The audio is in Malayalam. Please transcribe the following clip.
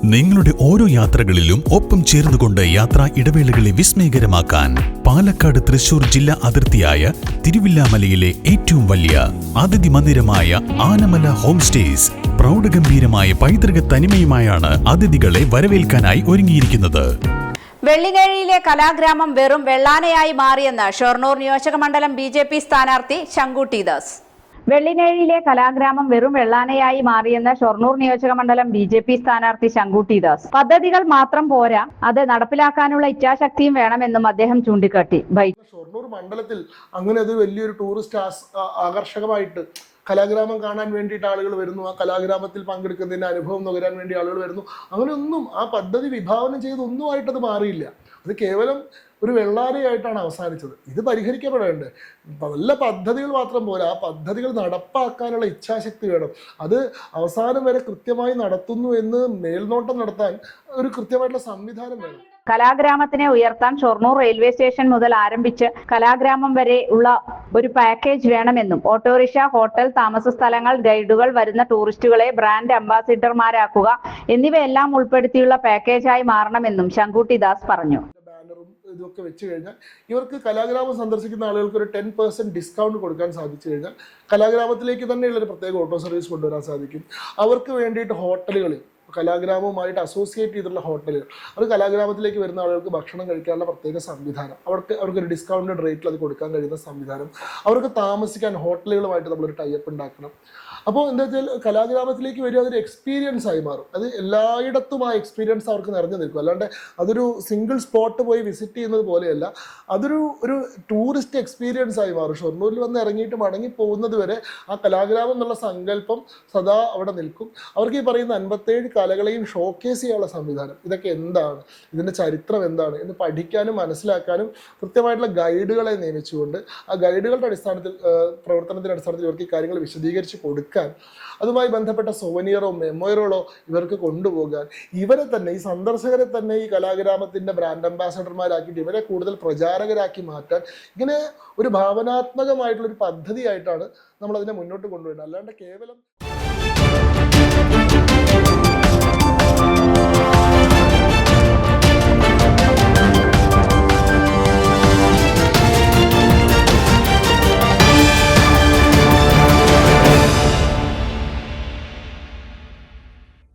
നിങ്ങളുടെ ഓരോ യാത്രകളിലും ഒപ്പം ചേർന്നുകൊണ്ട് യാത്രാ ഇടവേളകളെ വിസ്മയകരമാക്കാൻ പാലക്കാട് തൃശൂർ ജില്ലാ അതിർത്തിയായ തിരുവില്ലാമലയിലെ ഏറ്റവും വലിയ അതിഥി മന്ദിരമായ ആനമല ഹോം സ്റ്റേസ് പ്രൗഢഗംഭീരമായ പൈതൃക തനിമയുമായാണ് അതിഥികളെ വരവേൽക്കാനായി ഒരുങ്ങിയിരിക്കുന്നത്. വെള്ളിനേഴിയിലെ കലാഗ്രാമം വെറും വെള്ളാനയായി മാറിയെന്ന് ഷൊർണൂർ നിയോജകമണ്ഡലം BJP സ്ഥാനാർത്ഥി ശങ്കുട്ടി ദാസ്. വെള്ളിനേഴിയിലെ കലാഗ്രാമം വെറും വെള്ളാനയായി മാറിയെന്ന് ഷൊർണൂർ നിയോജകമണ്ഡലം BJP സ്ഥാനാർത്ഥി ശങ്കുട്ടി ദാസ്. പദ്ധതികൾ മാത്രം പോരാ, അത് നടപ്പിലാക്കാനുള്ള ഇച്ഛാശക്തിയും വേണമെന്നും അദ്ദേഹം ചൂണ്ടിക്കാട്ടി. ഷൊർണൂർ മണ്ഡലത്തിൽ അങ്ങനെ അത് വലിയൊരു ടൂറിസ്റ്റ് ആകർഷകമായിട്ട് കലാഗ്രാമം കാണാൻ വേണ്ടിയിട്ട് ആളുകൾ വരുന്നു, ആ കലാഗ്രാമത്തിൽ പങ്കെടുക്കുന്നതിൻ്റെ അനുഭവം നുകരാൻ വേണ്ടി ആളുകൾ വരുന്നു. അങ്ങനെയൊന്നും ആ പദ്ധതി വിഭാവനം ചെയ്തൊന്നുമായിട്ടത് മാറിയില്ല. അത് കേവലം ഒരു വെള്ളാരയായിട്ടാണ് അവസാനിച്ചത്. ഇത് പരിഹരിക്കപ്പെടേണ്ടത്. നല്ല പദ്ധതികൾ മാത്രം പോരാ, ആ പദ്ധതികൾ നടപ്പാക്കാനുള്ള ഇച്ഛാശക്തി വേണം. അത് അവസാനം വരെ കൃത്യമായി നടത്തുന്നു എന്ന് മേൽനോട്ടം നടത്താൻ ഒരു കൃത്യമായിട്ടുള്ള സംവിധാനം വേണം. കലാഗ്രാമത്തിനെ ഉയർത്താൻ ഷൊർണൂർ റെയിൽവേ സ്റ്റേഷൻ മുതൽ ആരംഭിച്ച് കലാഗ്രാമം വരെ ഉള്ള ഒരു പാക്കേജ് വേണമെന്നും ഓട്ടോറിക്ഷ, ഹോട്ടൽ, താമസ സ്ഥലങ്ങൾ, ഗൈഡുകൾ, വരുന്ന ടൂറിസ്റ്റുകളെ ബ്രാൻഡ് അംബാസിഡർമാരാക്കുക എന്നിവയെല്ലാം ഉൾപ്പെടുത്തിയുള്ള പാക്കേജായി മാറണമെന്നും ശങ്കുട്ടി ദാസ് പറഞ്ഞു. ഇതൊക്കെ വെച്ച് കഴിഞ്ഞാൽ ഇവർക്ക് കലാഗ്രാമം സന്ദർശിക്കുന്ന ആളുകൾക്ക് ഒരു 10% ഡിസ്കൗണ്ട് കൊടുക്കാൻ സാധിച്ചു കഴിഞ്ഞാൽ കലാഗ്രാമത്തിലേക്ക് തന്നെയുള്ളൊരു പ്രത്യേക ഓട്ടോ സർവീസ് കൊണ്ടുവരാൻ സാധിക്കും. അവർക്ക് വേണ്ടിയിട്ട് ഹോട്ടലുകളിൽ കലാഗ്രാമവുമായിട്ട് അസോസിയേറ്റ് ചെയ്തിട്ടുള്ള ഹോട്ടലുകൾ, അത് കലാഗ്രാമത്തിലേക്ക് വരുന്ന ആളുകൾക്ക് ഭക്ഷണം കഴിക്കാനുള്ള പ്രത്യേക സംവിധാനം, അവർക്കൊരു ഡിസ്കൗണ്ടഡ് റേറ്റിൽ അത് കൊടുക്കാൻ കഴിയുന്ന സംവിധാനം, അവർക്ക് താമസിക്കാൻ ഹോട്ടലുകളുമായിട്ട് നമ്മളൊരു ടൈപ്പ് ഉണ്ടാക്കണം. അപ്പോൾ എന്താ വെച്ചാൽ കലാഗ്രാമത്തിലേക്ക് വരിക അതൊരു എക്സ്പീരിയൻസ് ആയി മാറും. അത് എല്ലായിടത്തും ആ എക്സ്പീരിയൻസ് അവർക്ക് നിറഞ്ഞു നിൽക്കും. അല്ലാണ്ട് അതൊരു സിംഗിൾ സ്പോട്ട് പോയി വിസിറ്റ് ചെയ്യുന്നത് പോലെയല്ല, ഒരു ടൂറിസ്റ്റ് എക്സ്പീരിയൻസ് ആയി മാറും. ഷൊർണൂരിൽ വന്ന് ഇറങ്ങിയിട്ട് മടങ്ങി പോകുന്നത് വരെ ആ കലാഗ്രാമം എന്നുള്ള സങ്കല്പം സദാ അവിടെ നിൽക്കും. അവർക്ക് ഈ പറയുന്ന 57 കലകളെയും ഷോക്കേസ് ചെയ്യാനുള്ള സംവിധാനം, ഇതൊക്കെ എന്താണ്, ഇതിൻ്റെ ചരിത്രം എന്താണ് എന്ന് പഠിക്കാനും മനസ്സിലാക്കാനും കൃത്യമായിട്ടുള്ള ഗൈഡുകളെ നിയമിച്ചുകൊണ്ട് ആ ഗൈഡുകളുടെ അടിസ്ഥാനത്തിൽ പ്രവർത്തനത്തിൻ്റെ അടിസ്ഥാനത്തിൽ ഇവർക്ക് ഈ കാര്യങ്ങൾ വിശദീകരിച്ച് കൊടുക്കാൻ, അതുമായി ബന്ധപ്പെട്ട സോവനിയറോ മെമ്മോയറുകളോ ഇവർക്ക് കൊണ്ടുപോകാൻ, ഇവരെ തന്നെ ഈ സന്ദർശകരെ തന്നെ ഈ കലാഗ്രാമത്തിൻ്റെ ബ്രാൻഡ് അംബാസഡർമാരാക്കിയിട്ട് ഇവരെ കൂടുതൽ പ്രചാരകരാക്കി മാറ്റാൻ, ഇങ്ങനെ ഒരു ഭാവനാത്മകമായിട്ടുള്ളൊരു പദ്ധതിയായിട്ടാണ് നമ്മളതിനെ മുന്നോട്ട് കൊണ്ടുവരുന്നത്. അല്ലാണ്ട് കേവലം